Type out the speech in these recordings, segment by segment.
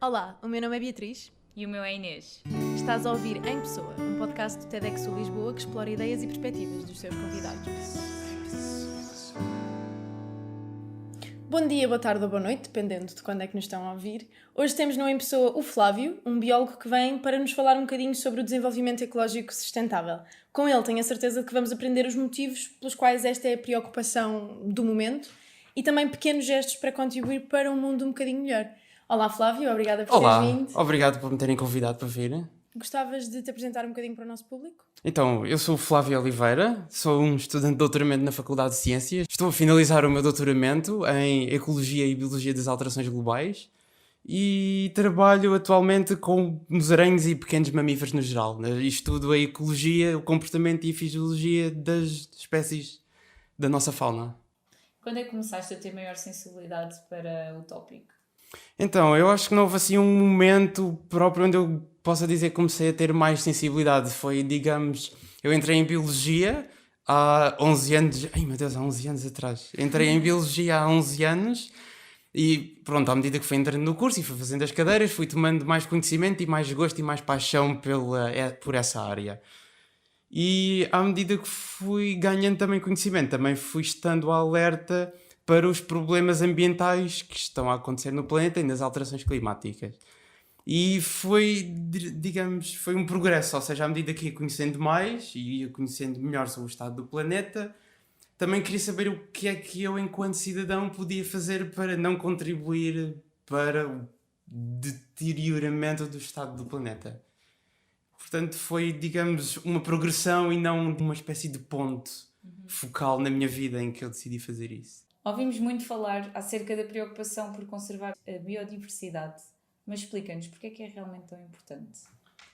Olá, o meu nome é Beatriz. E o meu é Inês. Estás a ouvir Em Pessoa, um podcast do TEDxU Lisboa que explora ideias e perspectivas dos seus convidados. Bom dia, boa tarde ou boa noite, dependendo de quando é que nos estão a ouvir. Hoje temos no Em Pessoa o Flávio, um biólogo que vem para nos falar um bocadinho sobre o desenvolvimento ecológico sustentável. Com ele tenho a certeza de que vamos aprender os motivos pelos quais esta é a preocupação do momento e também pequenos gestos para contribuir para um mundo um bocadinho melhor. Olá Flávio, obrigada por teres vindo. Obrigado por me terem convidado para vir. Gostavas de te apresentar um bocadinho para o nosso público? Então, eu sou o Flávio Oliveira, sou um estudante de doutoramento na Faculdade de Ciências. Estou a finalizar o meu doutoramento em Ecologia e Biologia das Alterações Globais e trabalho atualmente com musaränhos e pequenos mamíferos no geral. Estudo a ecologia, o comportamento e a fisiologia das espécies da nossa fauna. Quando é que começaste a ter maior sensibilidade para o tópico? Então, eu acho que não houve assim um momento próprio onde eu possa dizer que comecei a ter mais sensibilidade. Foi, digamos, eu entrei em Biologia há 11 anos... Ai meu Deus, há 11 anos atrás. Entrei em Biologia há 11 anos e pronto, à medida que fui entrando no curso e fui fazendo as cadeiras, fui tomando mais conhecimento e mais gosto e mais paixão por essa área. E à medida que fui ganhando também conhecimento, também fui estando alerta para os problemas ambientais que estão a acontecer no planeta e nas alterações climáticas. E foi, digamos, foi um progresso, ou seja, à medida que ia conhecendo mais e ia conhecendo melhor sobre o estado do planeta, também queria saber o que é que eu, enquanto cidadão, podia fazer para não contribuir para o deterioramento do estado do planeta. Portanto, foi, digamos, uma progressão e não uma espécie de ponto focal na minha vida em que eu decidi fazer isso. Ouvimos muito falar acerca da preocupação por conservar a biodiversidade, mas explica-nos porque é realmente tão importante.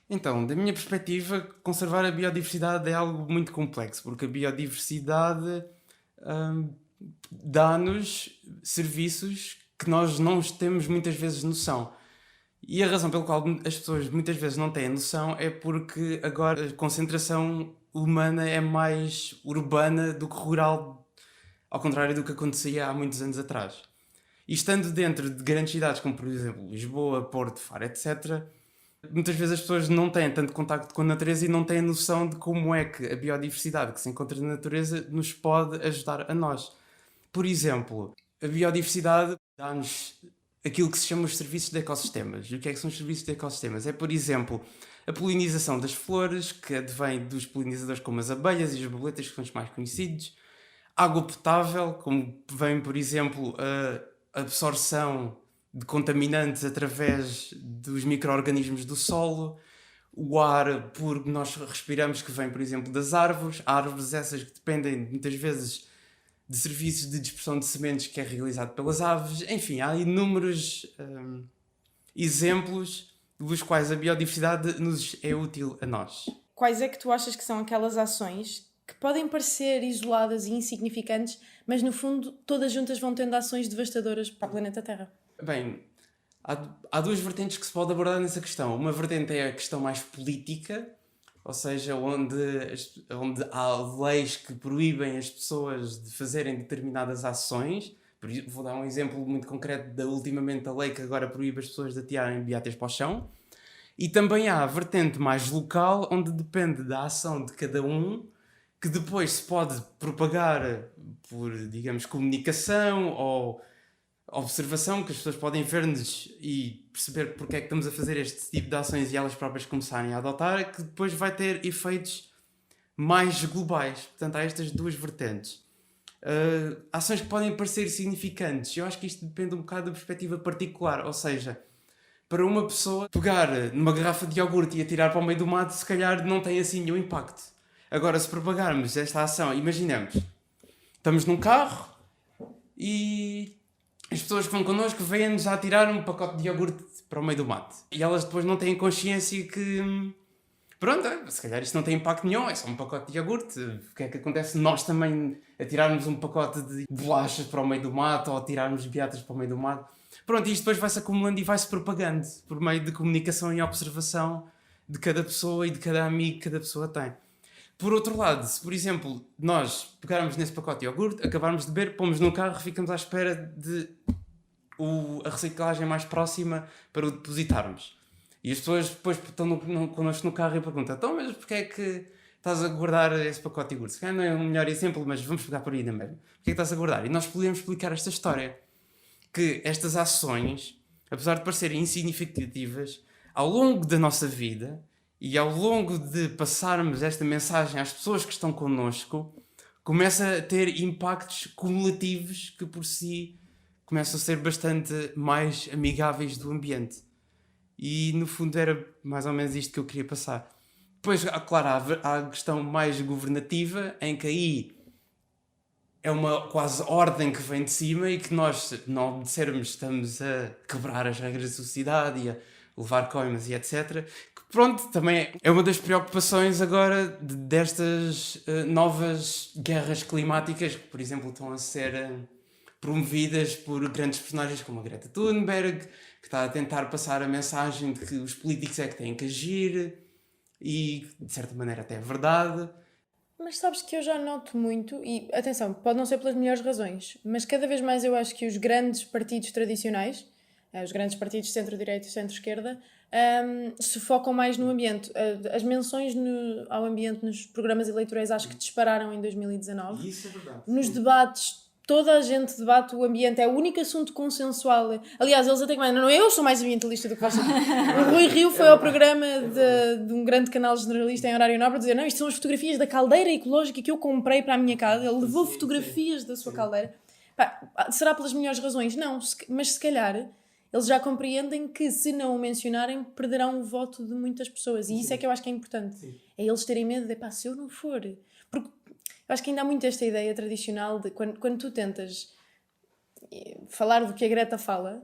Então, da minha perspectiva, conservar a biodiversidade é algo muito complexo, porque a biodiversidade dá-nos serviços que nós não temos muitas vezes noção. E a razão pela qual as pessoas muitas vezes não têm noção é porque agora a concentração humana é mais urbana do que rural, ao contrário do que acontecia há muitos anos atrás. E estando dentro de grandes cidades como, por exemplo, Lisboa, Porto, Faro, etc., muitas vezes as pessoas não têm tanto contacto com a natureza e não têm noção de como é que a biodiversidade que se encontra na natureza nos pode ajudar a nós. Por exemplo, a biodiversidade dá-nos aquilo que se chama os serviços de ecossistemas. E o que é que são os serviços de ecossistemas? É, por exemplo, a polinização das flores, que advém dos polinizadores como as abelhas e as borboletas, que são os mais conhecidos. Água potável, como vem, por exemplo, a absorção de contaminantes através dos micro-organismos do solo. O ar puro que nós respiramos, que vem, por exemplo, das árvores. Árvores essas que dependem, muitas vezes, de serviços de dispersão de sementes que é realizado pelas aves. Enfim, há inúmeros exemplos dos quais a biodiversidade nos é útil a nós. Quais é que tu achas que são aquelas ações que podem parecer isoladas e insignificantes, mas no fundo todas juntas vão tendo ações devastadoras para o planeta Terra? Bem, há duas vertentes que se pode abordar nessa questão. Uma vertente é a questão mais política, ou seja, onde há leis que proíbem as pessoas de fazerem determinadas ações. Vou dar um exemplo muito concreto da ultimamente a lei que agora proíbe as pessoas de atirarem beatas para o chão. E também há a vertente mais local, onde depende da ação de cada um, que depois se pode propagar por, digamos, comunicação ou observação, que as pessoas podem ver-nos e perceber porque é que estamos a fazer este tipo de ações e elas próprias começarem a adotar, que depois vai ter efeitos mais globais. Portanto, há estas duas vertentes. Ações que podem parecer significantes. Eu acho que isto depende um bocado da perspectiva particular, ou seja, para uma pessoa pegar numa garrafa de iogurte e atirar para o meio do mato, se calhar não tem assim nenhum impacto. Agora, se propagarmos esta ação, imaginemos, estamos num carro e as pessoas que vão connosco vêm-nos a atirar um pacote de iogurte para o meio do mato. E elas depois não têm consciência que, pronto, se calhar isto não tem impacto nenhum, é só um pacote de iogurte. O que é que acontece se nós também atirarmos um pacote de bolachas para o meio do mato ou atirarmos beatas para o meio do mato? Pronto, e isto depois vai-se acumulando e vai-se propagando por meio de comunicação e observação de cada pessoa e de cada amigo que cada pessoa tem. Por outro lado, se, por exemplo, nós pegarmos nesse pacote de iogurte, acabarmos de beber, pomos no carro, ficamos à espera de a reciclagem mais próxima para o depositarmos. E as pessoas depois estão connosco no carro e perguntam: então, mas porquê é que estás a guardar esse pacote de iogurte? Se calhar não é o melhor exemplo, mas vamos pegar por aí na mesma. Porquê é que estás a guardar? E nós podemos explicar esta história. Que estas ações, apesar de parecerem insignificativas, ao longo da nossa vida e ao longo de passarmos esta mensagem às pessoas que estão connosco, começa a ter impactos cumulativos que por si começam a ser bastante mais amigáveis do ambiente. E no fundo era mais ou menos isto que eu queria passar. Depois, claro, há a questão mais governativa, em que aí é uma quase ordem que vem de cima e que nós, se não obedecermos, estamos a quebrar as regras da sociedade e a levar coimas e etc. Que pronto, também é uma das preocupações agora destas novas guerras climáticas que, por exemplo, estão a ser promovidas por grandes personagens como a Greta Thunberg, que está a tentar passar a mensagem de que os políticos é que têm que agir e, de certa maneira, até é verdade. Mas sabes que eu já noto muito, e atenção, pode não ser pelas melhores razões, mas cada vez mais eu acho que os grandes partidos tradicionais, os grandes partidos de centro-direita e centro-esquerda, se focam mais no ambiente. As menções ao ambiente nos programas eleitorais acho que dispararam em 2019. Isso é verdade. Nos debates, toda a gente debate o ambiente, é o único assunto consensual. Aliás, eles até que não, eu sou mais ambientalista do que você. O Rui Rio foi ao programa de um grande canal generalista em horário nobre dizer: não, isto são as fotografias da caldeira ecológica que eu comprei para a minha casa. Ele levou fotografias da sua caldeira. Pá, será pelas melhores razões? Não, mas se calhar eles já compreendem que se não o mencionarem perderão o voto de muitas pessoas. E isso é que eu acho que é importante. É eles terem medo de, pá, se eu não for... Porque eu acho que ainda há muito esta ideia tradicional de quando tu tentas falar do que a Greta fala,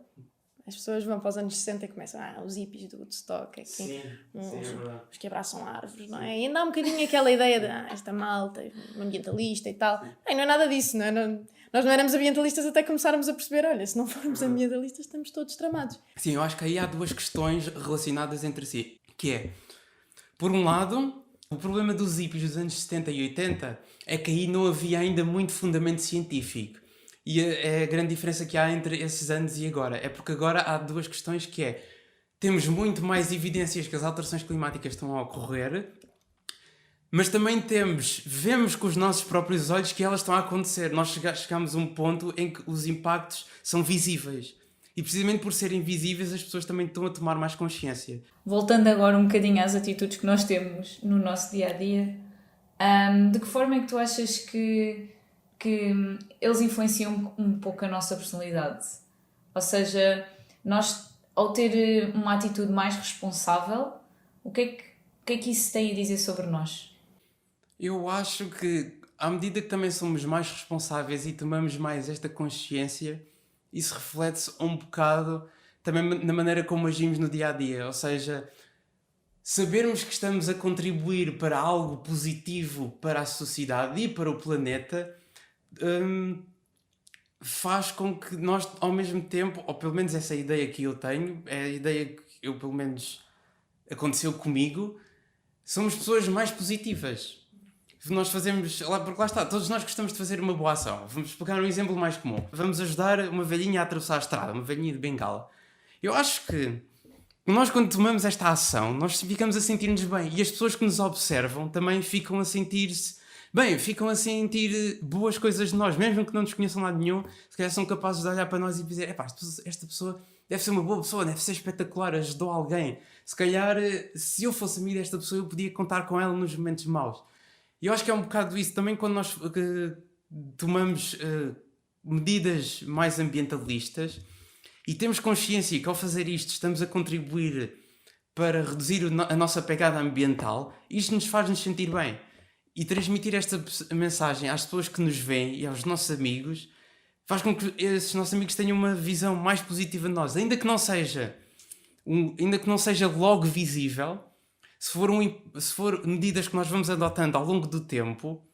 as pessoas vão para os anos 60 e começam, os hippies do Woodstock, os que abraçam árvores, não é? E ainda há um bocadinho aquela ideia de esta malta, ambientalista e tal. Não é nada disso, não é? Nós não éramos ambientalistas até começarmos a perceber, olha, se não formos ambientalistas estamos todos tramados. Sim, eu acho que aí há duas questões relacionadas entre si, que é, por um lado, o problema dos hippies dos anos 70 e 80 é que aí não havia ainda muito fundamento científico. E é a grande diferença que há entre esses anos e agora. É porque agora há duas questões que é, temos muito mais evidências que as alterações climáticas estão a ocorrer, mas também vemos com os nossos próprios olhos que elas estão a acontecer. Nós chegamos a um ponto em que os impactos são visíveis. E precisamente por serem visíveis, as pessoas também estão a tomar mais consciência. Voltando agora um bocadinho às atitudes que nós temos no nosso dia-a-dia, de que forma é que tu achas que eles influenciam um pouco a nossa personalidade? Ou seja, nós, ao ter uma atitude mais responsável, o que é que isso tem a dizer sobre nós? Eu acho que, à medida que também somos mais responsáveis e tomamos mais esta consciência, isso reflete-se um bocado também na maneira como agimos no dia-a-dia. Ou seja, sabermos que estamos a contribuir para algo positivo para a sociedade e para o planeta faz com que nós, ao mesmo tempo, ou pelo menos essa ideia que eu tenho, é a ideia que eu, pelo menos, aconteceu comigo, somos pessoas mais positivas. Nós fazemos, porque lá está, todos nós gostamos de fazer uma boa ação. Vamos pegar um exemplo mais comum. Vamos ajudar uma velhinha a atravessar a estrada, uma velhinha de bengala. Eu acho que nós, quando tomamos esta ação, nós ficamos a sentir-nos bem. E as pessoas que nos observam também ficam a sentir-se bem, ficam a sentir boas coisas de nós. Mesmo que não nos conheçam lado nenhum, se calhar são capazes de olhar para nós e dizer: esta pessoa deve ser uma boa pessoa, deve ser espetacular, ajudou alguém. Se calhar, se eu fosse amigo desta pessoa, eu podia contar com ela nos momentos maus. E eu acho que é um bocado isso também quando nós tomamos medidas mais ambientalistas e temos consciência que ao fazer isto estamos a contribuir para reduzir a nossa pegada ambiental, isto nos faz-nos sentir bem. E transmitir esta mensagem às pessoas que nos veem e aos nossos amigos faz com que esses nossos amigos tenham uma visão mais positiva de nós. Ainda que não seja logo visível, se for medidas que nós vamos adotando ao longo do tempo,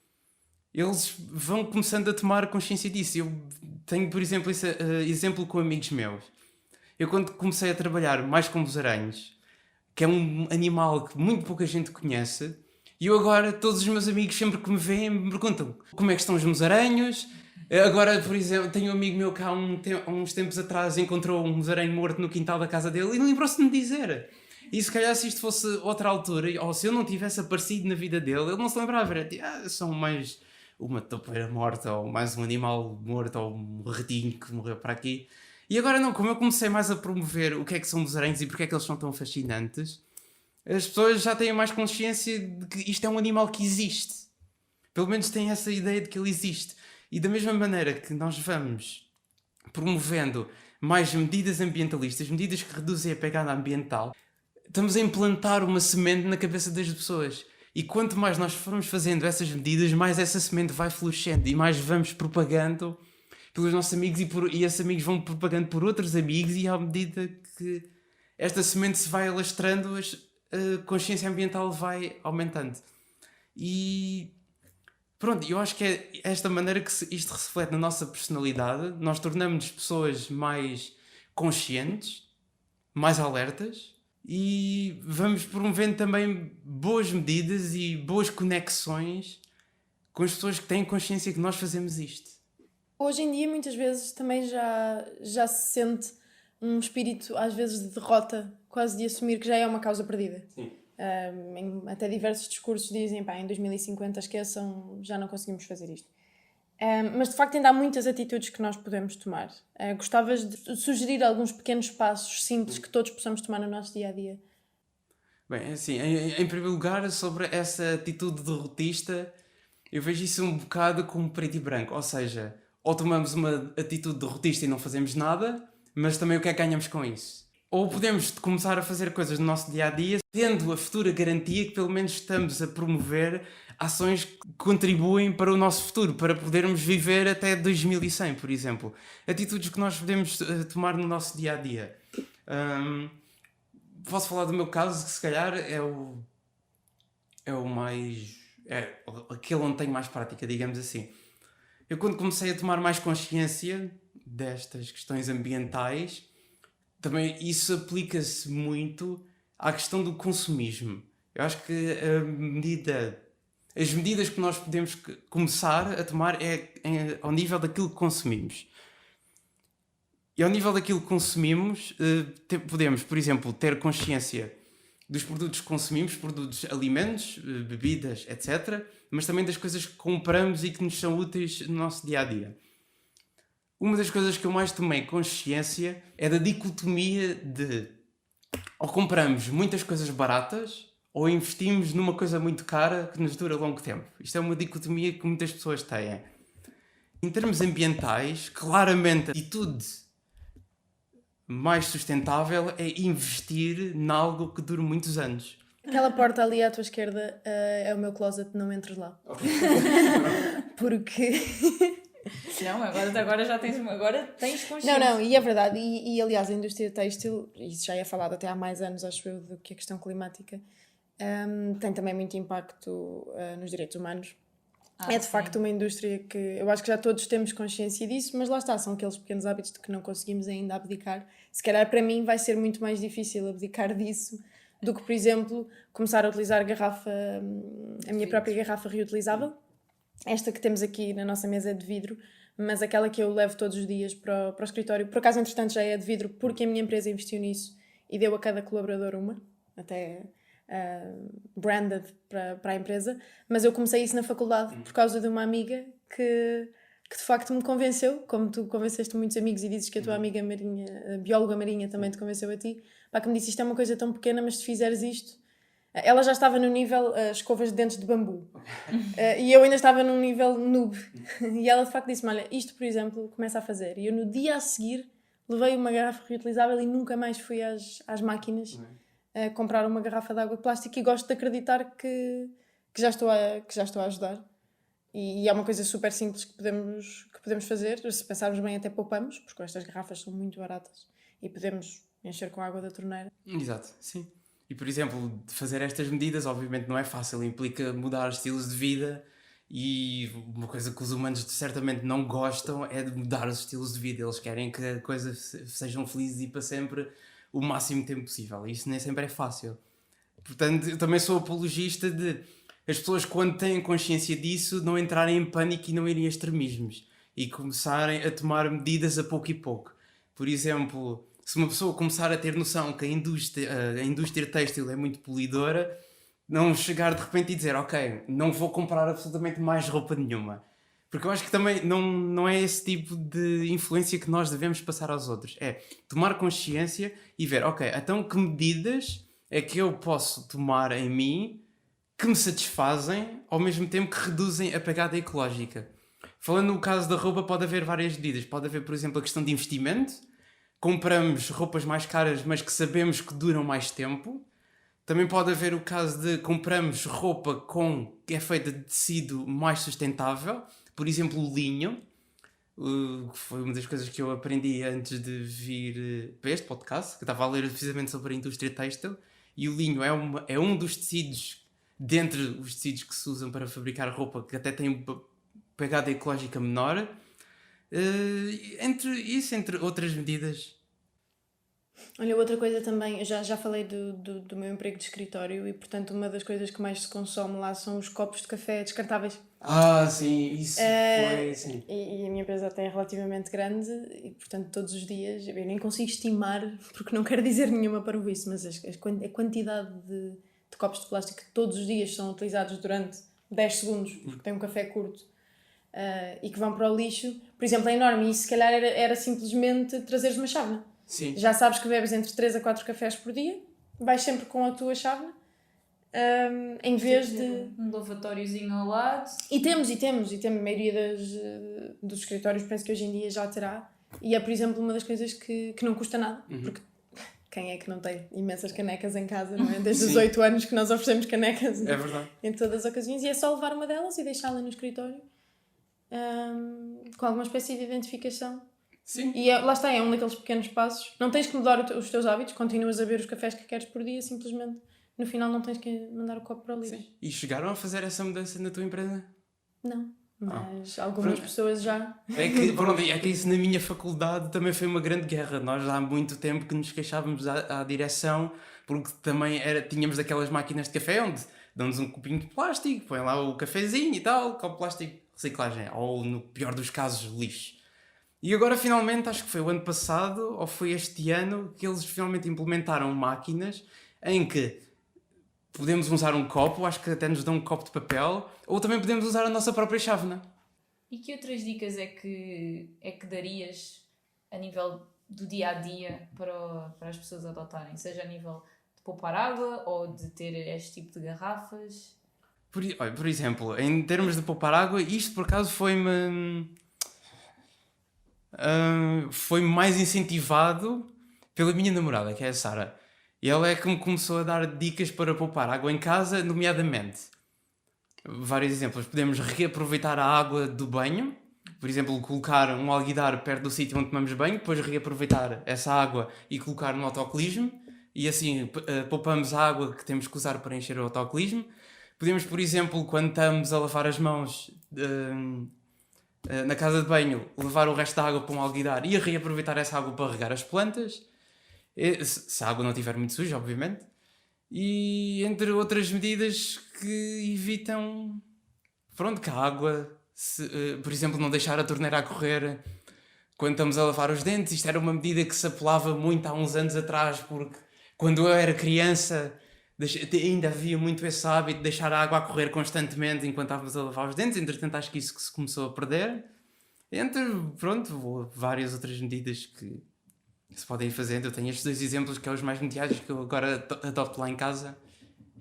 eles vão começando a tomar consciência disso. Eu tenho, por exemplo, esse exemplo com amigos meus. Eu, quando comecei a trabalhar mais com musaraños, que é um animal que muito pouca gente conhece, e eu agora, todos os meus amigos sempre que me veem me perguntam como é que estão os musaraños, Agora, por exemplo, tenho um amigo meu que há uns tempos atrás encontrou um musarém morto no quintal da casa dele e lembrou-se de me dizer. E se calhar se isto fosse outra altura, ou se eu não tivesse aparecido na vida dele, ele não se lembrava. Era tipo, são mais uma topeira morta, ou mais um animal morto, ou um ratinho que morreu para aqui. E agora não, como eu comecei mais a promover o que é que são musarães e porque é que eles são tão fascinantes, as pessoas já têm mais consciência de que isto é um animal que existe. Pelo menos têm essa ideia de que ele existe. E da mesma maneira que nós vamos promovendo mais medidas ambientalistas, medidas que reduzem a pegada ambiental, estamos a implantar uma semente na cabeça das pessoas. E quanto mais nós formos fazendo essas medidas, mais essa semente vai florescendo e mais vamos propagando pelos nossos amigos e esses amigos vão propagando por outros amigos, e à medida que esta semente se vai alastrando, a consciência ambiental vai aumentando. E pronto, eu acho que é esta maneira que isto se reflete na nossa personalidade. Nós tornamos-nos pessoas mais conscientes, mais alertas, e vamos promovendo também boas medidas e boas conexões com as pessoas que têm consciência que nós fazemos isto. Hoje em dia, muitas vezes, também já se sente um espírito, às vezes, de derrota, quase de assumir que já é uma causa perdida. Sim. Até diversos discursos dizem, em 2050 esqueçam, já não conseguimos fazer isto. Mas de facto ainda há muitas atitudes que nós podemos tomar. Gostavas de sugerir alguns pequenos passos simples que todos possamos tomar no nosso dia-a-dia? Bem, assim, em primeiro lugar, sobre essa atitude derrotista, eu vejo isso um bocado como preto e branco. Ou seja, ou tomamos uma atitude derrotista e não fazemos nada, mas também o que é que ganhamos com isso? Ou podemos começar a fazer coisas no nosso dia-a-dia, tendo a futura garantia que pelo menos estamos a promover ações que contribuem para o nosso futuro, para podermos viver até 2100, por exemplo. Atitudes que nós podemos tomar no nosso dia-a-dia. Posso falar do meu caso, que se calhar é o mais... é aquele onde tenho mais prática, digamos assim. Eu, quando comecei a tomar mais consciência destas questões ambientais, também isso aplica-se muito à questão do consumismo. Eu acho que as medidas que nós podemos começar a tomar é ao nível daquilo que consumimos. E ao nível daquilo que consumimos, podemos, por exemplo, ter consciência dos produtos que consumimos, produtos, alimentos, bebidas, etc., mas também das coisas que compramos e que nos são úteis no nosso dia-a-dia. Uma das coisas que eu mais tomei consciência é da dicotomia de ou compramos muitas coisas baratas ou investimos numa coisa muito cara que nos dura longo tempo. Isto é uma dicotomia que muitas pessoas têm. Em termos ambientais, claramente a atitude mais sustentável é investir em algo que dure muitos anos. Aquela porta ali à tua esquerda é o meu closet, não entres lá. Okay. Porque... Não, agora já tens consciência. Não, e é verdade. E aliás, a indústria têxtil, isso já é falado até há mais anos, acho eu, do que a questão climática, tem também muito impacto nos direitos humanos. É de facto uma indústria que eu acho que já todos temos consciência disso, mas lá está, são aqueles pequenos hábitos de que não conseguimos ainda abdicar. Se calhar para mim vai ser muito mais difícil abdicar disso do que, por exemplo, começar a utilizar a minha própria garrafa reutilizável. Esta que temos aqui na nossa mesa é de vidro, mas aquela que eu levo todos os dias para o escritório, por acaso, entretanto, já é de vidro porque a minha empresa investiu nisso e deu a cada colaborador uma, até branded para a empresa, mas eu comecei isso na faculdade por causa de uma amiga que de facto me convenceu, como tu convenceste muitos amigos e dizes que a tua amiga marinha, a bióloga marinha, também te convenceu a ti, que me disse isto é uma coisa tão pequena, mas se fizeres isto... Ela já estava no nível escovas de dentes de bambu. E eu ainda estava num nível noob. E ela de facto disse-me, olha, isto por exemplo começa a fazer. E eu no dia a seguir levei uma garrafa reutilizável e nunca mais fui às máquinas comprar uma garrafa de água de plástico, e gosto de acreditar que já estou a ajudar. E é uma coisa super simples que podemos fazer. Se pensarmos bem, até poupamos, porque estas garrafas são muito baratas e podemos encher com a água da torneira. Exato, sim. E, por exemplo, de fazer estas medidas, obviamente não é fácil, implica mudar estilos de vida, e uma coisa que os humanos certamente não gostam é de mudar os estilos de vida. Eles querem que as coisas sejam felizes e para sempre o máximo tempo possível. E isso nem sempre é fácil. Portanto, eu também sou apologista de as pessoas, quando têm consciência disso, não entrarem em pânico e não irem a extremismos. e começarem a tomar medidas a pouco e pouco. Por exemplo, se uma pessoa começar a ter noção que a indústria têxtil é muito poluidora, não chegar de repente e dizer, ok, não vou comprar absolutamente mais roupa nenhuma. Porque eu acho que também não é esse tipo de influência que nós devemos passar aos outros. É tomar consciência e ver, ok, então que medidas é que eu posso tomar em mim que me satisfazem, ao mesmo tempo que reduzem a pegada ecológica. Falando no caso da roupa, pode haver várias medidas. Pode haver, por exemplo, a questão de investimento. Compramos roupas mais caras, mas que sabemos que duram mais tempo. Também pode haver o caso de compramos roupa que é feita de tecido mais sustentável. Por exemplo, o linho, que foi uma das coisas que eu aprendi antes de vir para este podcast, que eu estava a ler precisamente sobre a indústria têxtil, e o linho é um dos tecidos, dentre os tecidos que se usam para fabricar roupa, que até tem uma pegada ecológica menor, entre outras medidas. Olha, outra coisa também, eu já falei do meu emprego de escritório e, portanto, uma das coisas que mais se consome lá são os copos de café descartáveis. Sim, isso foi, sim. E a minha empresa até é relativamente grande e, portanto, todos os dias, eu nem consigo estimar, porque não quero dizer nenhuma para isso, mas a quantidade de copos de plástico que todos os dias são utilizados durante 10 segundos, porque tem um café curto, e que vão para o lixo, por exemplo, é enorme. E se calhar era simplesmente trazeres uma chávena. Sim. Já sabes que bebes entre 3 a 4 cafés por dia, vais sempre com a tua chávena, em vez de... Um lavatóriozinho ao lado. E temos, a maioria dos escritórios penso que hoje em dia já terá, e é, por exemplo, uma das coisas que não custa nada, porque quem é que não tem imensas canecas em casa, não é? Desde os 8 anos que nós oferecemos canecas É verdade. em todas as ocasiões, e é só levar uma delas e deixá-la no escritório, com alguma espécie de identificação. Sim. E lá está, é um daqueles pequenos passos. Não tens que mudar os teus hábitos, continuas a beber os cafés que queres por dia, simplesmente no final não tens que mandar o copo para o lixo. Sim. E chegaram a fazer essa mudança na tua empresa? Não, mas algumas pessoas já. É que isso na minha faculdade também foi uma grande guerra. Nós há muito tempo que nos queixávamos à direção, porque também tínhamos daquelas máquinas de café onde dão-nos um copinho de plástico, põem lá o cafezinho e tal, copo de plástico, reciclagem, ou no pior dos casos, lixo. E agora finalmente, acho que foi o ano passado, ou foi este ano, que eles finalmente implementaram máquinas em que podemos usar um copo, acho que até nos dão um copo de papel, ou também podemos usar a nossa própria chávena. E que outras dicas é que darias a nível do dia-a-dia para as pessoas adotarem? Seja a nível de poupar água ou de ter este tipo de garrafas? Por exemplo, em termos de poupar água, isto por acaso foi mais incentivado pela minha namorada, que é a Sara. E ela é que me começou a dar dicas para poupar água em casa, nomeadamente vários exemplos. Podemos reaproveitar a água do banho, por exemplo, colocar um alguidar perto do sítio onde tomamos banho, depois reaproveitar essa água e colocar no autocolismo, e assim poupamos a água que temos que usar para encher o autocolismo. Podemos, por exemplo, quando estamos a lavar as mãos na casa de banho, levar o resto da água para um alguidar e reaproveitar essa água para regar as plantas, se a água não estiver muito suja, obviamente, e entre outras medidas que evitam que a água, por exemplo, não deixar a torneira a correr quando estamos a lavar os dentes. Isto era uma medida que se apelava muito há uns anos atrás, porque quando eu era criança ainda havia muito esse hábito de deixar a água a correr constantemente enquanto estávamos a lavar os dentes. Entretanto, acho que isso que se começou a perder. Entre, várias outras medidas que se podem ir fazendo. Eu tenho estes 2 exemplos que são os mais mediáticos que eu agora adopto lá em casa.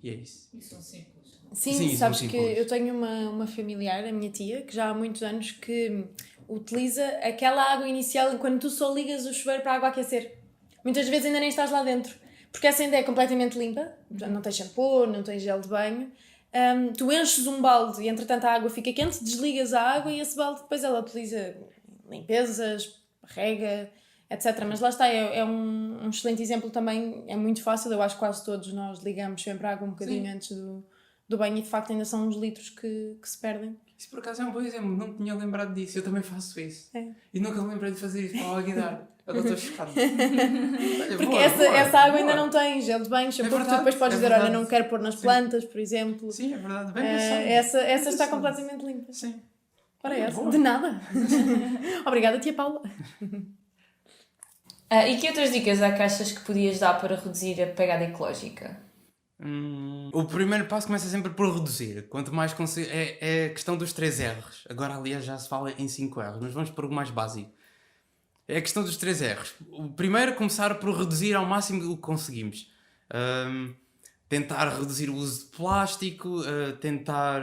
E é isso. E são simples. Sim, sabes que eu tenho uma familiar, a minha tia, que já há muitos anos que utiliza aquela água inicial quando tu só ligas o chuveiro para a água aquecer. Muitas vezes ainda nem estás lá dentro. Porque essa ainda é completamente limpa, não tens shampoo, não tens gel de banho. Tu enches um balde e entretanto a água fica quente, desligas a água e esse balde depois ela utiliza limpezas, rega, etc. Mas lá está, é um excelente exemplo também, é muito fácil. Eu acho que quase todos nós ligamos sempre a água um bocadinho antes do banho e de facto ainda são uns litros que se perdem. Isso por acaso é um bom exemplo, não tinha lembrado disso, eu também faço isso. E nunca me lembrei de fazer isso para o alguidar. Agora estou chocado. Porque essa água ainda não tem gel de banho, shampoo, tu depois podes dizer, olha, não quero pôr nas plantas, por exemplo. Sim, é verdade. Essa está completamente limpa. Sim. Ora, essa. De nada. Obrigada, tia Paula. E que outras dicas é que achas que podias dar para reduzir a pegada ecológica? O primeiro passo começa sempre por reduzir. Quanto mais é a questão dos 3 R's. Agora, aliás, já se fala em 5 R's, mas vamos para o mais básico. É a questão dos 3 R's. O primeiro é começar por reduzir ao máximo o que conseguimos. Tentar reduzir o uso de plástico, tentar...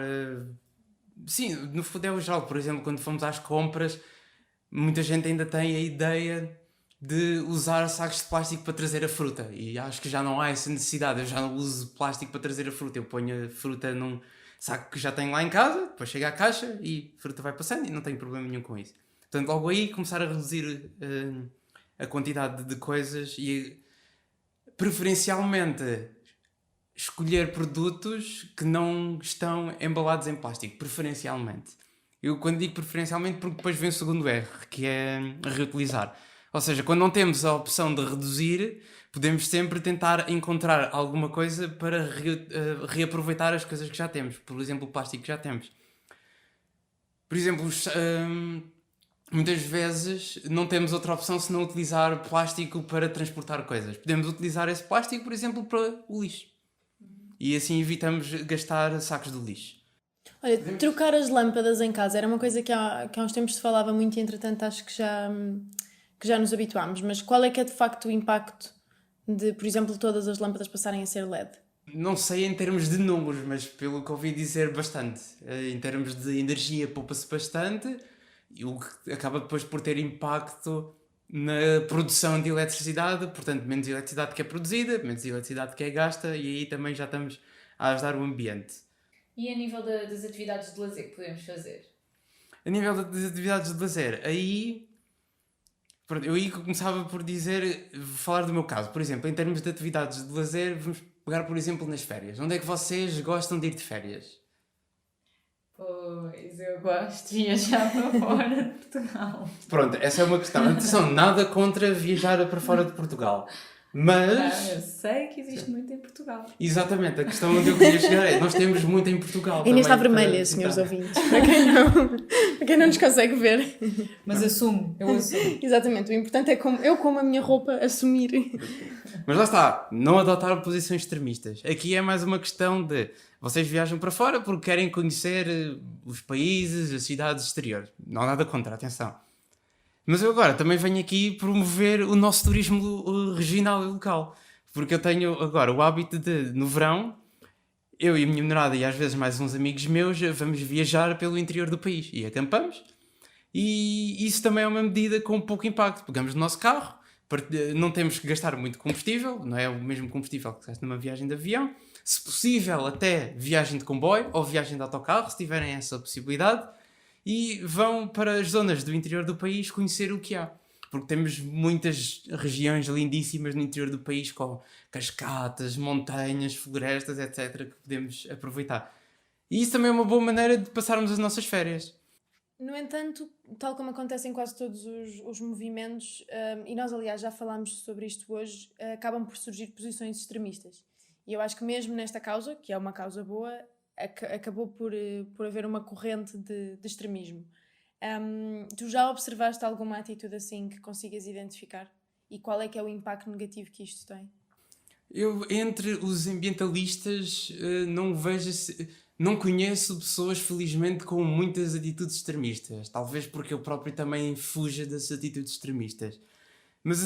sim, no fundo é o geral. Por exemplo, quando fomos às compras, muita gente ainda tem a ideia de usar sacos de plástico para trazer a fruta. E acho que já não há essa necessidade. Eu já não uso plástico para trazer a fruta. Eu ponho a fruta num saco que já tenho lá em casa, depois chega à caixa e a fruta vai passando e não tenho problema nenhum com isso. Portanto, logo aí começar a reduzir a quantidade de coisas e preferencialmente escolher produtos que não estão embalados em plástico. Preferencialmente. Eu quando digo preferencialmente porque depois vem o segundo R, que é reutilizar. Ou seja, quando não temos a opção de reduzir, podemos sempre tentar encontrar alguma coisa para reaproveitar as coisas que já temos. Por exemplo, o plástico que já temos. Por exemplo, muitas vezes não temos outra opção senão utilizar plástico para transportar coisas. Podemos utilizar esse plástico, por exemplo, para o lixo. E assim evitamos gastar sacos de lixo. Olha, trocar as lâmpadas em casa era uma coisa que há uns tempos se falava muito e entretanto acho que já nos habituámos. Mas qual é que é de facto o impacto de, por exemplo, todas as lâmpadas passarem a ser LED? Não sei em termos de números, mas pelo que ouvi dizer, bastante. Em termos de energia, poupa-se bastante, o que acaba depois por ter impacto na produção de eletricidade, portanto, menos eletricidade que é produzida, menos eletricidade que é gasta, e aí também já estamos a ajudar o ambiente. E a nível das atividades de lazer que podemos fazer? A nível das atividades de lazer, aí eu aí começava por falar do meu caso. Por exemplo, em termos de atividades de lazer, vamos pegar, por exemplo, nas férias. Onde é que vocês gostam de ir de férias? Pois, eu gosto de viajar para fora de Portugal. Pronto, essa é uma questão. Atenção, nada contra viajar para fora de Portugal. Mas... eu sei que existe muito em Portugal. Exatamente, a questão onde eu queria chegar é nós temos muito em Portugal. A Inês está vermelha, senhores ouvintes, para quem não nos consegue ver. Mas eu assumo. Exatamente, o importante é como a minha roupa assumir. Mas lá está, não adotar posições extremistas. Aqui é mais uma questão de vocês viajam para fora porque querem conhecer os países, as cidades exteriores. Não há nada contra, atenção. Mas eu agora também venho aqui promover o nosso turismo regional e local. Porque eu tenho agora o hábito de, no verão, eu e a minha namorada e às vezes mais uns amigos meus, vamos viajar pelo interior do país e acampamos. E isso também é uma medida com pouco impacto. Pegamos o nosso carro, não temos que gastar muito combustível, não é o mesmo combustível que gasta numa viagem de avião. Se possível, até viagem de comboio ou viagem de autocarro, se tiverem essa possibilidade. E vão para as zonas do interior do país conhecer o que há. Porque temos muitas regiões lindíssimas no interior do país com cascatas, montanhas, florestas, etc. que podemos aproveitar. E isso também é uma boa maneira de passarmos as nossas férias. No entanto, tal como acontece em quase todos os movimentos, e nós aliás já falámos sobre isto hoje, acabam por surgir posições extremistas. E eu acho que mesmo nesta causa, que é uma causa boa, acabou por haver uma corrente de extremismo. Tu já observaste alguma atitude assim que consigas identificar? E qual é que é o impacto negativo que isto tem? Eu, entre os ambientalistas, não conheço pessoas, felizmente, com muitas atitudes extremistas. Talvez porque eu próprio também fuja das atitudes extremistas. Mas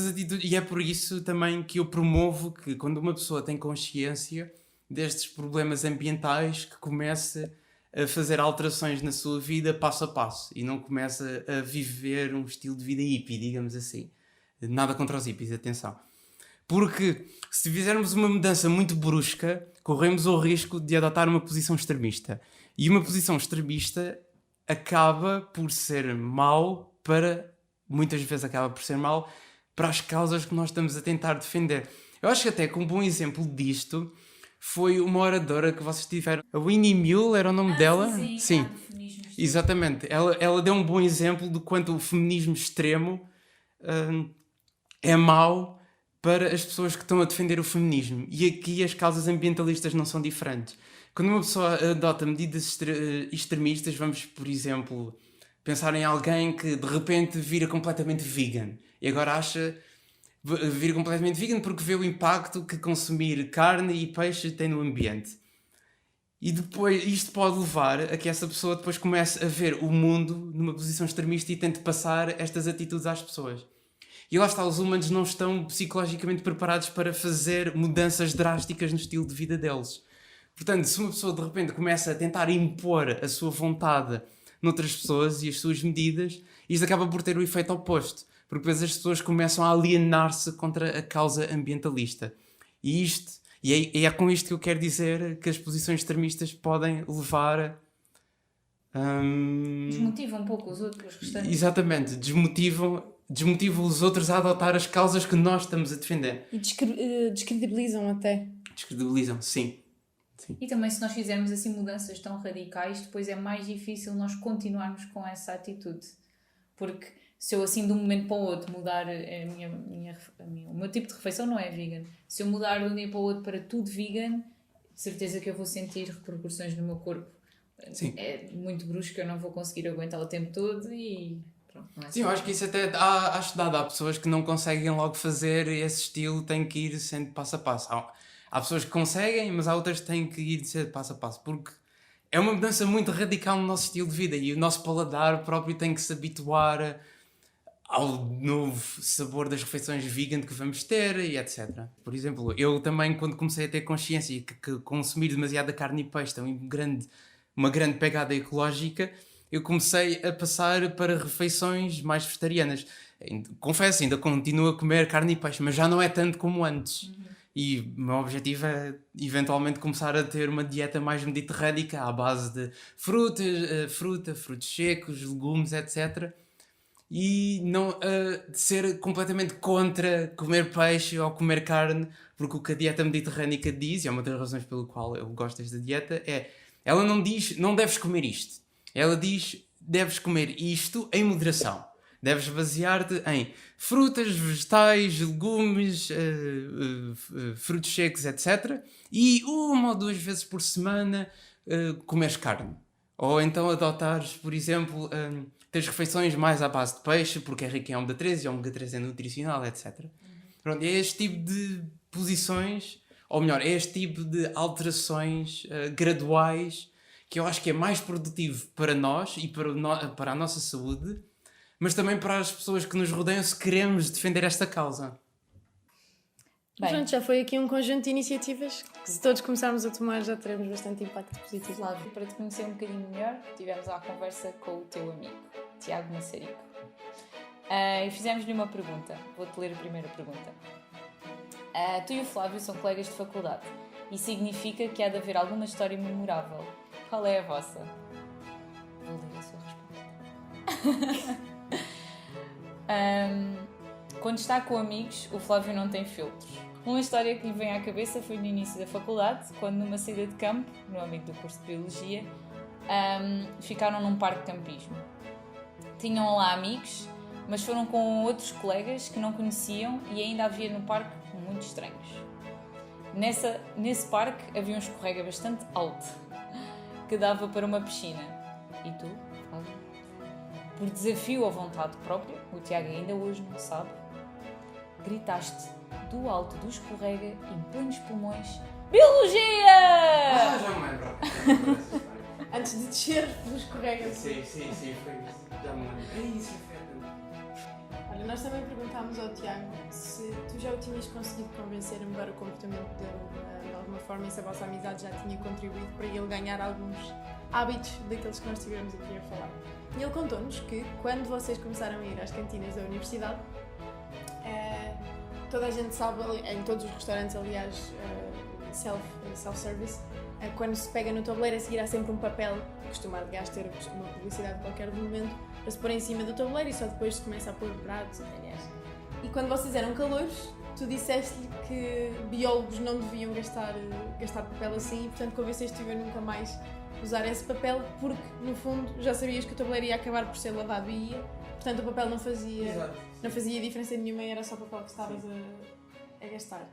e é por isso também que eu promovo que quando uma pessoa tem consciência destes problemas ambientais, que comece a fazer alterações na sua vida passo a passo e não comece a viver um estilo de vida hippie, digamos assim. Nada contra os hippies, atenção. Porque se fizermos uma mudança muito brusca, corremos o risco de adotar uma posição extremista. E uma posição extremista acaba por ser mau muitas vezes acaba por ser mau para as causas que nós estamos a tentar defender. Eu acho que até que um bom exemplo disto foi uma oradora que vocês tiveram. A Winnie Mule era o nome dela? Sim. Exatamente. Ela deu um bom exemplo de quanto o feminismo extremo é mau para as pessoas que estão a defender o feminismo. E aqui as causas ambientalistas não são diferentes. Quando uma pessoa adota medidas extremistas, vamos, por exemplo, Pensar em alguém que de repente vira completamente vegan e agora vira completamente vegan porque vê o impacto que consumir carne e peixe tem no ambiente. E depois isto pode levar a que essa pessoa depois comece a ver o mundo numa posição extremista e tente passar estas atitudes às pessoas. E lá está, os humanos não estão psicologicamente preparados para fazer mudanças drásticas no estilo de vida deles. Portanto, se uma pessoa de repente começa a tentar impor a sua vontade noutras pessoas e as suas medidas, isto acaba por ter o efeito oposto. Porque depois as pessoas começam a alienar-se contra a causa ambientalista. E é com isto que eu quero dizer que as posições extremistas podem levar Desmotiva um pouco os outros, os restantes. exatamente, desmotivam os outros a adotar as causas que nós estamos a defender. E descredibilizam até. Descredibilizam, sim. E também se nós fizermos assim mudanças tão radicais, depois é mais difícil nós continuarmos com essa atitude. Porque se eu assim de um momento para o outro mudar o meu tipo de refeição não é vegan. Se eu mudar de um dia para o outro para tudo vegan, de certeza que eu vou sentir repercussões no meu corpo. Sim. É muito brusco, eu não vou conseguir aguentar o tempo todo e pronto. Não é Sim, eu acho que isso até acho dado. Há pessoas que não conseguem logo fazer esse estilo, tem que ir sendo passo a passo. Há pessoas que conseguem, mas há outras que têm que ir sendo passo a passo, porque é uma mudança muito radical no nosso estilo de vida e o nosso paladar próprio tem que se habituar ao novo sabor das refeições vegan que vamos ter e etc. Por exemplo, eu também, quando comecei a ter consciência que consumir demasiada carne e peixe tem uma grande pegada ecológica, eu comecei a passar para refeições mais vegetarianas. Confesso, ainda continuo a comer carne e peixe, mas já não é tanto como antes. E o meu objetivo é eventualmente começar a ter uma dieta mais mediterrânica à base de frutos secos, legumes, etc. E não de ser completamente contra comer peixe ou comer carne, porque o que a dieta mediterrânica diz, e é uma das razões pelo qual eu gosto desta dieta, ela não diz não deves comer isto. Ela diz deves comer isto em moderação. Deves basear-te em frutas, vegetais, legumes, frutos secos, etc. E 1 ou 2 vezes por semana comeres carne. Ou então adotares, por exemplo, teres refeições mais à base de peixe, porque é rico em ômega 3 e ômega 3 é nutricional, etc. Pronto, é este tipo de posições, ou melhor, é este tipo de alterações graduais que eu acho que é mais produtivo para nós e para a nossa saúde, mas também para as pessoas que nos rodeiam se queremos defender esta causa. Bem, Pronto, já foi aqui um conjunto de iniciativas que se todos começarmos a tomar já teremos bastante impacto positivo. Flávio, para te conhecer um bocadinho melhor, tivemos a conversa com o teu amigo, Tiago Massarico. E fizemos-lhe uma pergunta. Vou-te ler a primeira pergunta. Tu e o Flávio são colegas de faculdade. Isso significa que há de haver alguma história memorável. Qual é a vossa? Vou ler a sua resposta. Quando está com amigos, o Flávio não tem filtros. Uma história que lhe vem à cabeça foi no início da faculdade, quando numa saída de campo, no âmbito do curso de Biologia, ficaram num parque de campismo. Tinham lá amigos, mas foram com outros colegas que não conheciam e ainda havia no parque muito estranhos. Nesse parque havia um escorrega bastante alto, que dava para uma piscina. E tu, Flávio? Por desafio ou vontade própria, o Tiago ainda hoje não sabe, gritaste do alto do escorrega, em plenos pulmões: Biologia! Já me lembro. Antes de descer do escorrega. Sim, foi isso. Já me lembro. É isso, Olha, nós também perguntámos ao Tiago se tu já o tinhas conseguido convencer a mudar o comportamento dele de alguma forma e se a vossa amizade já tinha contribuído para ele ganhar alguns hábitos daqueles que nós tivemos aqui a falar. E ele contou-nos que quando vocês começaram a ir às cantinas da universidade, toda a gente sabe, em todos os restaurantes, aliás, self-service, quando se pega no tabuleiro, a seguir há sempre um papel, costuma aliás ter uma publicidade a qualquer momento, para se pôr em cima do tabuleiro e só depois se começa a pôr pratos e talheres. E quando vocês eram calouros, tu disseste-lhe que biólogos não deviam gastar papel assim e portanto convenceste-o a nunca mais usar esse papel porque no fundo já sabias que o tabuleiro ia acabar por ser lavado e ia, portanto o papel não fazia diferença nenhuma e era só papel que estavas a gastar.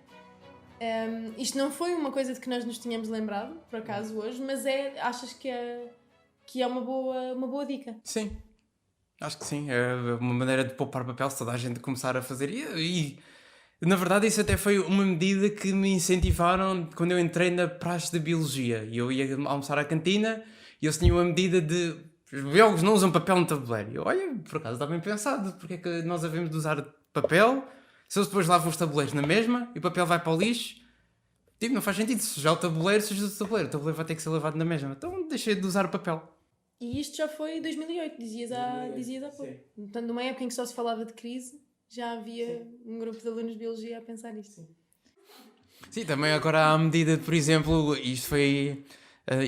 Isto não foi uma coisa de que nós nos tínhamos lembrado, por acaso, hoje, mas achas que é uma boa dica? Sim. Acho que sim, é uma maneira de poupar papel se toda a gente começar a fazer. Na verdade, isso até foi uma medida que me incentivaram quando eu entrei na praxe de biologia. E eu ia almoçar à cantina e eles tinham uma medida de os biólogos não usam papel no tabuleiro. E eu, olha, por acaso está bem pensado, porque é que nós havemos de usar papel se eles depois lavam os tabuleiros na mesma e o papel vai para o lixo? Tipo, não faz sentido. Se sujar o tabuleiro, suja o tabuleiro vai ter que ser lavado na mesma. Então deixei de usar o papel. E isto já foi em 2008, dizias há pouco. Portanto, numa época em que só se falava de crise, já havia um grupo de alunos de biologia a pensar nisto. Sim, também agora há medida, por exemplo, isto foi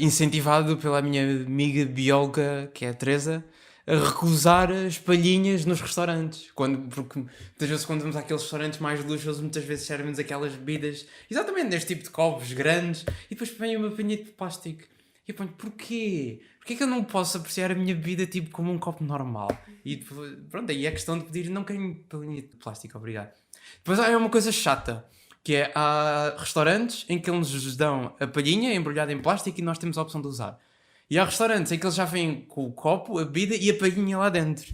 incentivado pela minha amiga bióloga, que é a Teresa, a recusar as palhinhas nos restaurantes. Porque muitas vezes quando vamos àqueles restaurantes mais luxuosos, muitas vezes servem-nos aquelas bebidas, exatamente neste tipo de copos grandes, e depois vem uma palhinha de plástico. E eu ponho, porquê? Porquê que eu não posso apreciar a minha bebida tipo como um copo normal? E pronto, aí é questão de pedir, não quero palhinha de plástico, obrigado. Depois há uma coisa chata, que é, há restaurantes em que eles nos dão a palhinha embrulhada em plástico e nós temos a opção de usar. E há restaurantes em que eles já vêm com o copo, a bebida e a palhinha lá dentro.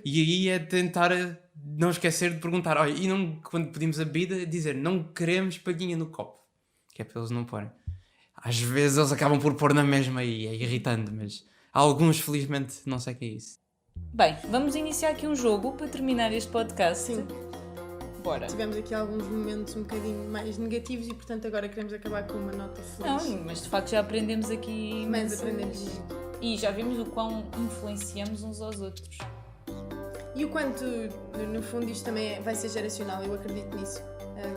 E aí é tentar não esquecer de perguntar, olha, e não, quando pedimos a bebida, dizer, não queremos palhinha no copo. Que é para eles não porem. Às vezes eles acabam por pôr na mesma e é irritante, mas alguns, felizmente, não sei o que é isso. Bem, vamos iniciar aqui um jogo para terminar este podcast. Sim. Bora. Tivemos aqui alguns momentos um bocadinho mais negativos e, portanto, agora queremos acabar com uma nota feliz. Não, mas de facto já aprendemos aqui. Mas aprendemos. E já vimos o quão influenciamos uns aos outros. E o quanto, no fundo, isto também vai ser geracional, eu acredito nisso.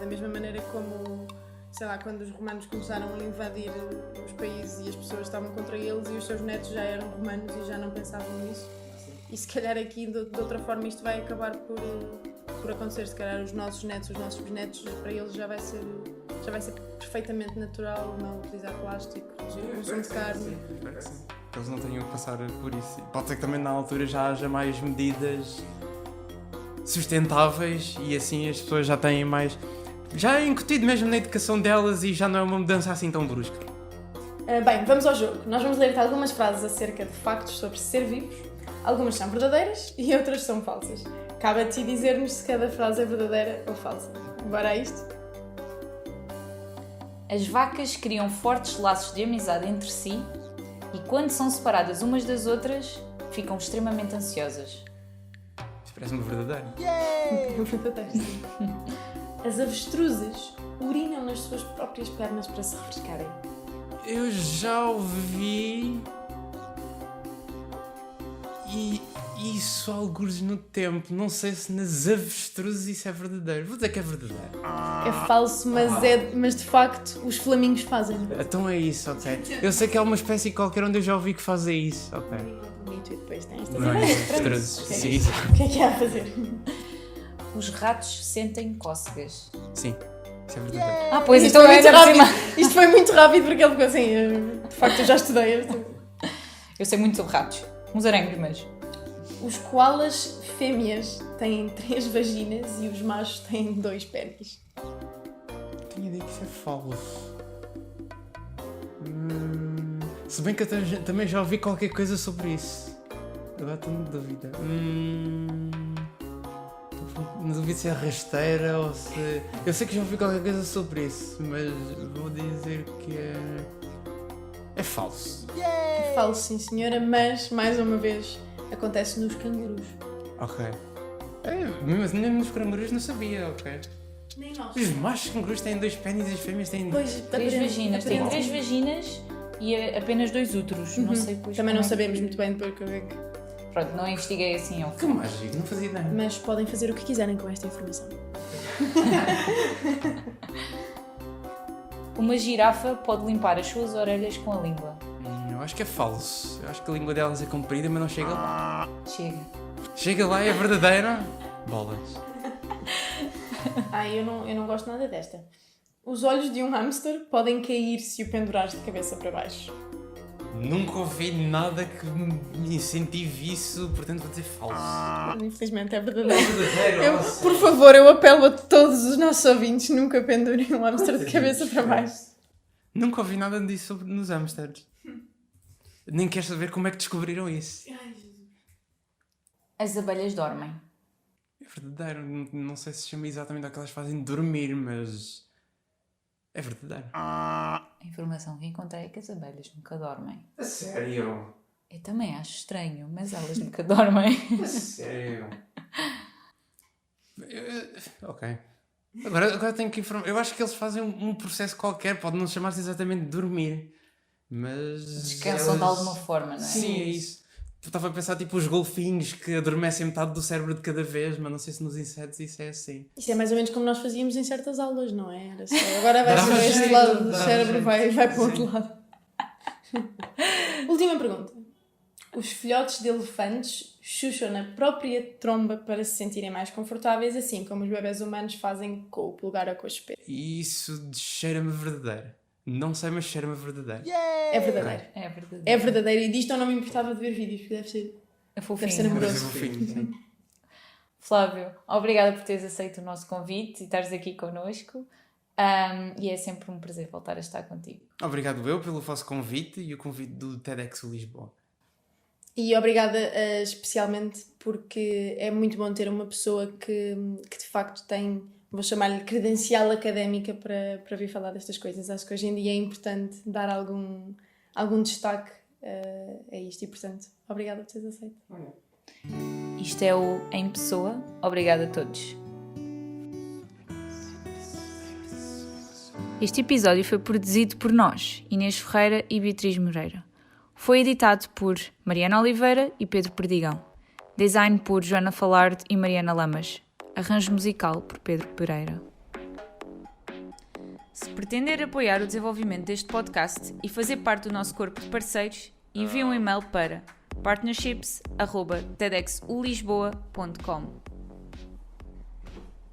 Da mesma maneira como, sei lá, quando os romanos começaram a invadir os países e as pessoas estavam contra eles e os seus netos já eram romanos e já não pensavam nisso. E se calhar aqui, de outra forma, isto vai acabar por acontecer. Se calhar os nossos netos, os nossos bisnetos, para eles já vai ser perfeitamente natural não utilizar plástico, o consumo de carne. Espero que sim. Eles não tenham que passar por isso. Pode ser que também na altura já haja mais medidas sustentáveis e assim as pessoas já têm mais... Já é incutido mesmo na educação delas e já não é uma mudança assim tão brusca. Bem, vamos ao jogo. Nós vamos ler-te algumas frases acerca de factos sobre ser vivos. Algumas são verdadeiras e outras são falsas. Cabe a ti dizer-nos se cada frase é verdadeira ou falsa. Bora a isto? As vacas criam fortes laços de amizade entre si e quando são separadas umas das outras, ficam extremamente ansiosas. Isso parece-me verdadeiro. Verdadeiro, sim. As avestruzes urinam nas suas próprias pernas para se refrescarem. Eu já ouvi... E isso algures no tempo. Não sei se nas avestruzes isso é verdadeiro. Vou dizer que é verdadeiro. É falso, mas de facto os flamingos fazem. Então é isso, ok. Eu sei que há uma espécie qualquer onde eu já ouvi que fazem isso, ok. Bonito, e depois tem estas Não é ideias estranhas. avestruzes, sim. O que é que há a fazer? Os ratos sentem cócegas. Sim, isso é verdadeiro. Ah, pois Isto então foi muito ainda por cima. rápido. Isto foi muito rápido porque ele ficou assim. De facto, eu já estudei. Eu sei muito sobre ratos. Uns aranhos, mas... Os koalas fêmeas têm 3 vaginas e os machos têm 2 pênis. Tenho ideia que isso é falso. Se bem que eu também já ouvi qualquer coisa sobre isso. Agora estou na dúvida. Na dúvida se é rasteira ou se... Eu sei que já ouvi qualquer coisa sobre isso, mas vou dizer que é falso. É falso, sim senhora, mas mais uma vez acontece nos cangurus. Ok. Mesmo nos cangurus não sabia, ok. Nem nós. Os machos cangurus têm 2 pênis e as fêmeas têm... Pois, 3 vaginas. Tem aparente. 3 vaginas e apenas 2 úteros. Não sei depois. Também não como é sabemos que- muito bem depois o que é que... Pronto, não investiguei assim ao Que mágico, não fazia ideia. Mas podem fazer o que quiserem com esta informação. Uma girafa pode limpar as suas orelhas com a língua. Eu acho que é falso. Eu acho que a língua delas é comprida, mas não chega lá. Chega. Chega lá, é verdadeira. Bolas. Eu não gosto nada desta. Os olhos de um hamster podem cair se o pendurares de cabeça para baixo. Nunca ouvi nada que me incentive isso, portanto vou dizer falso. Infelizmente é verdadeiro. verdadeiro. Por favor, eu apelo a todos os nossos ouvintes, nunca pendurem um hamster de cabeça para baixo. Nunca ouvi nada disso nos hamsters. Nem quero saber como é que descobriram isso. As abelhas dormem. É verdadeiro. Não sei se chama exatamente o que elas fazem dormir, mas é verdadeiro. A informação que encontrei é que as abelhas nunca dormem. A sério? Eu também acho estranho, mas elas nunca dormem. A sério? Ok. Agora tenho que informar. Eu acho que eles fazem um processo qualquer, pode não chamar-se exatamente dormir, mas. Descansam de alguma forma, não é? Sim, é isso. Eu estava a pensar tipo os golfinhos que adormecem metade do cérebro de cada vez, mas não sei se nos insetos isso é assim. Isso é mais ou menos como nós fazíamos em certas aulas, não é? Era só, agora vai ser este lado do cérebro, vai para o outro lado. Última pergunta. Os filhotes de elefantes chucham na própria tromba para se sentirem mais confortáveis, assim como os bebés humanos fazem com o polegar ou com os pés. E isso cheira-me verdadeiro. Não sei, mas cheira-me verdadeiro. É verdadeiro. É verdade. É verdadeiro. E disto eu não me importava de ver vídeos, porque deve ser... É fofinho. Deve ser amoroso. Mas é fofinho, sim. Flávio, obrigada por teres aceito o nosso convite e estares aqui connosco. E é sempre um prazer voltar a estar contigo. Obrigado eu pelo vosso convite e o convite do TEDx Lisboa. E obrigada especialmente porque é muito bom ter uma pessoa que de facto tem, vou chamar-lhe credencial académica para vir falar destas coisas. Acho que hoje em dia é importante dar algum destaque a isto e, portanto, obrigada por teres aceito. Isto é o Em Pessoa. Obrigada a todos. Este episódio foi produzido por nós, Inês Ferreira e Beatriz Moreira. Foi editado por Mariana Oliveira e Pedro Perdigão. Design por Joana Falarde e Mariana Lamas. Arranjo musical por Pedro Pereira. Se pretender apoiar o desenvolvimento deste podcast e fazer parte do nosso corpo de parceiros, envie um e-mail para partnerships@tedxulisboa.com.